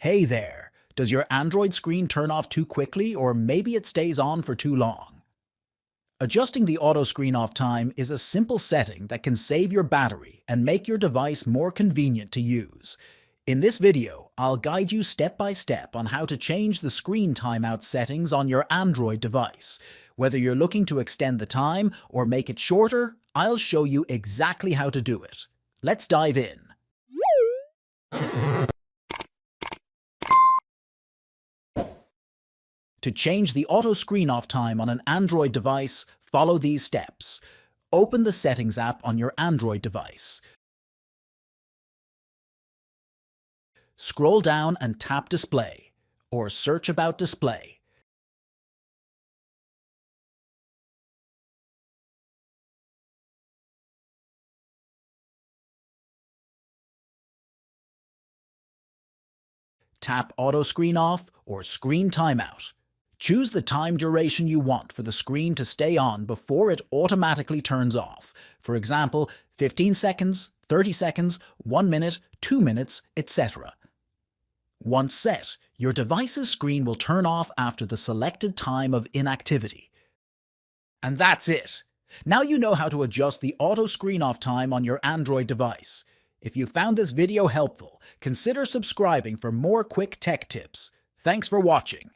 Hey there! Does your Android screen turn off too quickly, or maybe it stays on for too long? Adjusting the auto screen off time is a simple setting that can save your battery and make your device more convenient to use. In this video, I'll guide you step by step on how to change the screen timeout settings on your Android device. Whether you're looking to extend the time or make it shorter, I'll show you exactly how to do it. Let's dive in. To change the auto screen off time on an Android device, follow these steps. Open the Settings app on your Android device. Scroll down and tap Display, or search about Display. Tap Auto Screen Off or Screen Timeout. Choose the time duration you want for the screen to stay on before it automatically turns off. For example, 15 seconds, 30 seconds, 1 minute, 2 minutes, etc. Once set, your device's screen will turn off after the selected time of inactivity. And that's it! Now you know how to adjust the auto screen off time on your Android device. If you found this video helpful, consider subscribing for more quick tech tips. Thanks for watching.